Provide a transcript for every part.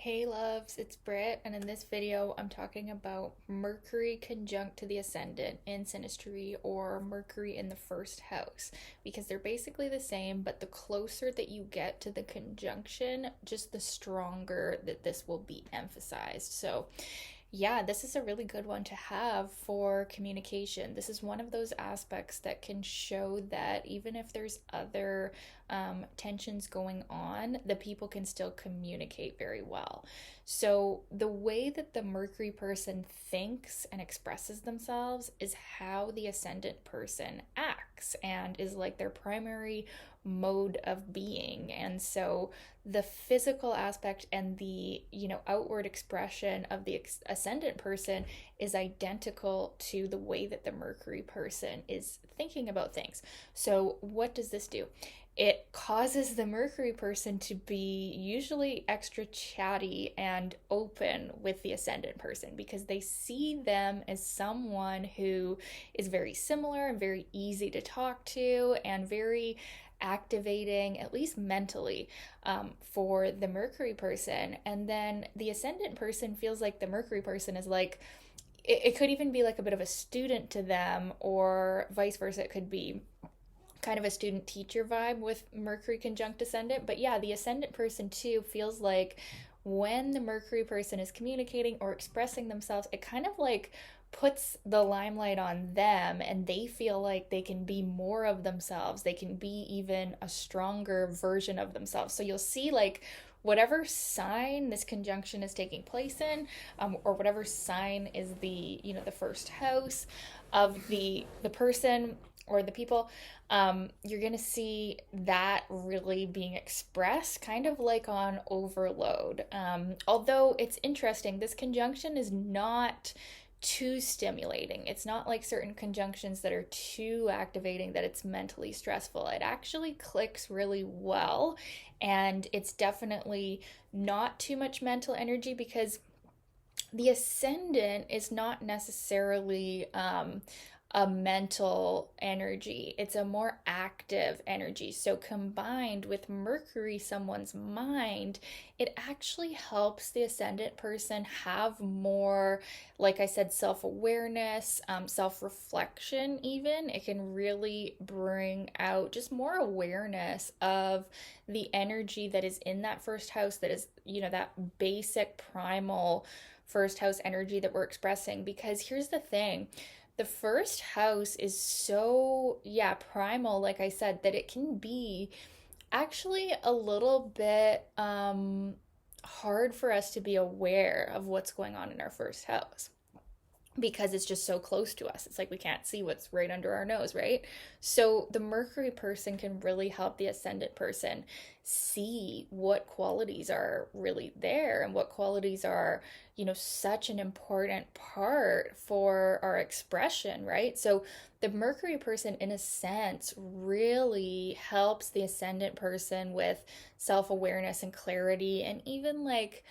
Hey loves, it's Britt, and in this video I'm talking about Mercury conjunct to the Ascendant in Synastry or Mercury in the first house because they're basically the same, but the closer that you get to the conjunction, just the stronger that this will be emphasized. So yeah, this is a really good one to have for communication. This is one of those aspects that can show that even if there's other tensions going on, the people can still communicate very well. So, the way that the Mercury person thinks and expresses themselves is how the Ascendant person acts and is like their primary mode of being. And so, the physical aspect and the outward expression of the ascendant person is identical to the way that the Mercury person is thinking about things. So what does this do? It causes the Mercury person to be usually extra chatty and open with the ascendant person because they see them as someone who is very similar and very easy to talk to and very activating, at least mentally, for the Mercury person. And then the ascendant person feels like the Mercury person is like, it could even be like a bit of a student to them, or vice versa. It could be kind of a student teacher vibe with Mercury conjunct ascendant. But yeah, the ascendant person too feels like when the Mercury person is communicating or expressing themselves, it kind of like puts the limelight on them and they feel like they can be more of themselves. They can be even a stronger version of themselves. So you'll see like whatever sign this conjunction is taking place in, or whatever sign is the first house of the person or the people, you're going to see that really being expressed kind of like on overload. Although it's interesting, this conjunction is not too stimulating. It's not like certain conjunctions that are too activating that it's mentally stressful. It actually clicks really well, and it's definitely not too much mental energy because the ascendant is not necessarily a mental energy. It's a more active energy. So combined with Mercury, someone's mind, it actually helps the ascendant person have more, like I said, self-awareness, self-reflection even. It can really bring out just more awareness of the energy that is in that first house, that is, that basic primal first house energy that we're expressing. Because here's the thing, the first house is so, yeah, primal, like I said, that it can be actually a little bit hard for us to be aware of what's going on in our first house because it's just so close to us. It's like we can't see what's right under our nose, right? So the Mercury person can really help the ascendant person see what qualities are really there and what qualities are, such an important part for our expression, right? So the Mercury person, in a sense, really helps the ascendant person with self awareness and clarity, and even like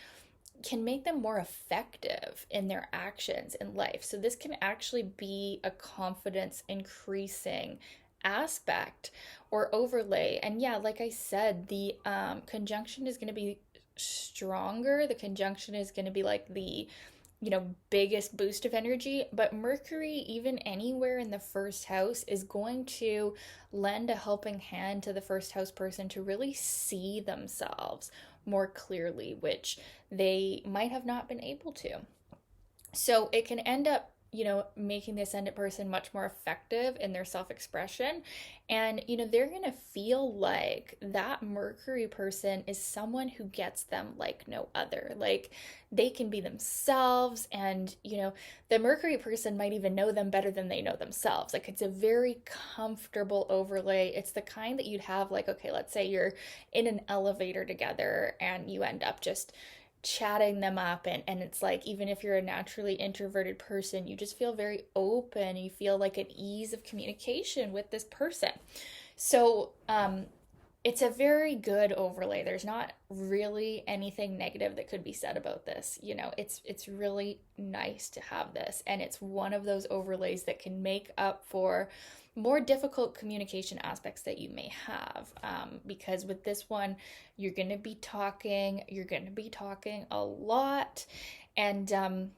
can make them more effective in their actions in life. So this can actually be a confidence increasing aspect or overlay. And yeah, like I said, the conjunction is going to be stronger. The conjunction is going to be like the biggest boost of energy. But Mercury, even anywhere in the first house, is going to lend a helping hand to the first house person to really see themselves more clearly, which they might have not been able to. So it can end up making the ascendant person much more effective in their self expression. And, they're going to feel like that Mercury person is someone who gets them like no other. Like they can be themselves, and, the Mercury person might even know them better than they know themselves. Like it's a very comfortable overlay. It's the kind that you'd have, like, okay, let's say you're in an elevator together and you end up just chatting them up, and it's like, even if you're a naturally introverted person, you just feel very open, you feel like an ease of communication with this person. So it's a very good overlay. There's not really anything negative that could be said about this. It's really nice to have this, and it's one of those overlays that can make up for more difficult communication aspects that you may have. Because with this one, you're going to be talking a lot, and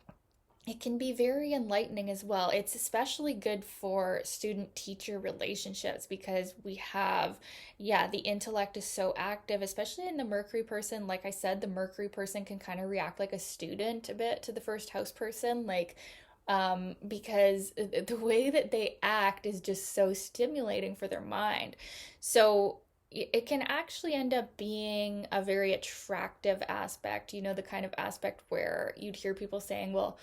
it can be very enlightening as well. It's especially good for student teacher relationships because the intellect is so active, especially in the Mercury person. Like I said, the Mercury person can kind of react like a student a bit to the first house person, because the way that they act is just so stimulating for their mind. So it can actually end up being a very attractive aspect, the kind of aspect where you'd hear people saying, well,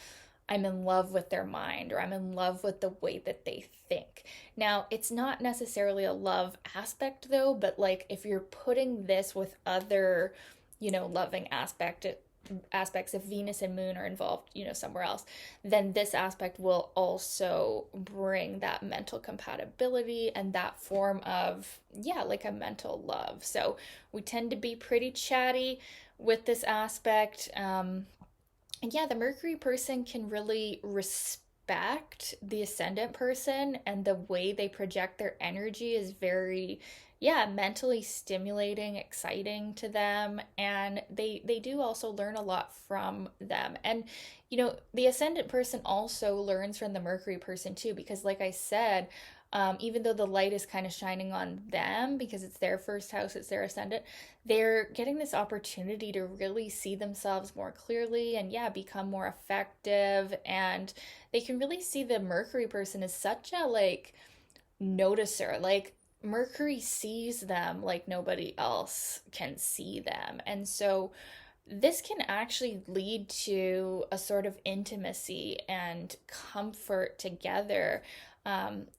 I'm in love with their mind, or I'm in love with the way that they think. Now, it's not necessarily a love aspect though, but like if you're putting this with other, loving aspects, if Venus and Moon are involved, somewhere else, then this aspect will also bring that mental compatibility and that form of, like a mental love. So we tend to be pretty chatty with this aspect. And the Mercury person can really respect the Ascendant person, and the way they project their energy is very, mentally stimulating, exciting to them, and they do also learn a lot from them. And the Ascendant person also learns from the Mercury person too, because like I said, even though the light is kind of shining on them because it's their first house, it's their ascendant, they're getting this opportunity to really see themselves more clearly and, become more effective. And they can really see the Mercury person as such a noticer. Like, Mercury sees them like nobody else can see them. And so this can actually lead to a sort of intimacy and comfort together,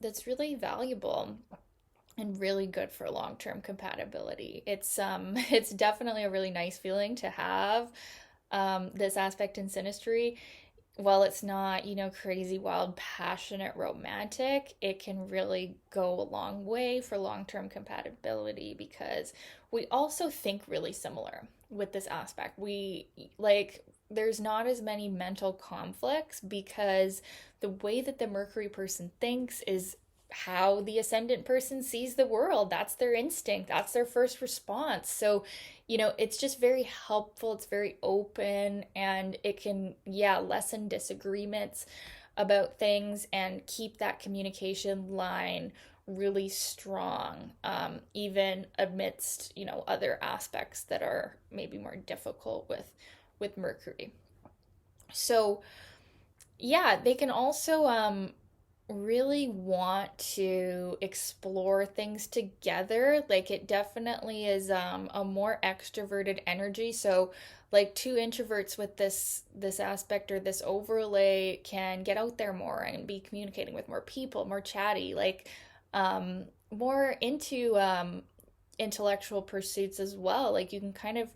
that's really valuable and really good for long-term compatibility. It's definitely a really nice feeling to have this aspect in Synastry. While it's not, crazy, wild, passionate, romantic, it can really go a long way for long-term compatibility because we also think really similar with this aspect. There's not as many mental conflicts because the way that the Mercury person thinks is how the Ascendant person sees the world. That's their instinct, that's their first response. So, it's just very helpful, it's very open, and it can, lessen disagreements about things and keep that communication line really strong, even amidst, other aspects that are maybe more difficult with Mercury. So, they can also really want to explore things together. Like, it definitely is a more extroverted energy. So like two introverts with this aspect or this overlay can get out there more and be communicating with more people, more chatty, more into intellectual pursuits as well. Like, you can kind of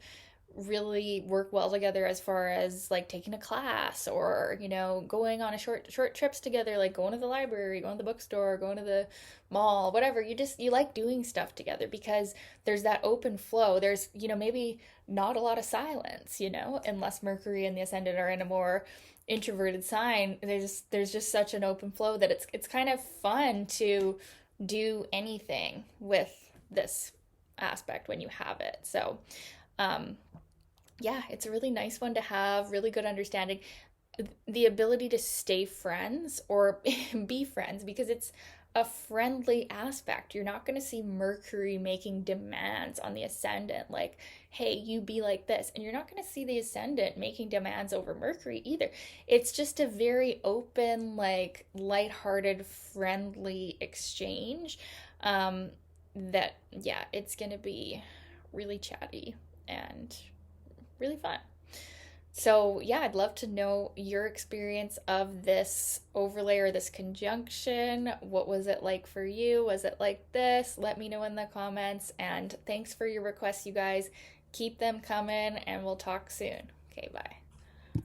really work well together as far as like taking a class or going on a short trips together, like going to the library, going to the bookstore, going to the mall, whatever. You like doing stuff together because there's that open flow. There's maybe not a lot of silence, unless Mercury and the Ascendant are in a more introverted sign. There's just such an open flow that it's kind of fun to do anything with this aspect when you have it. So it's a really nice one to have, really good understanding. The ability to stay friends or be friends because it's a friendly aspect. You're not going to see Mercury making demands on the Ascendant, like, hey, you be like this. And you're not going to see the Ascendant making demands over Mercury either. It's just a very open, like, lighthearted, friendly exchange it's going to be really chatty and really fun. So I'd love to know your experience of this overlay or this conjunction. What was it like for you? Was it like this? Let me know in the comments. And thanks for your requests, you guys. Keep them coming, and we'll talk soon. Okay, bye.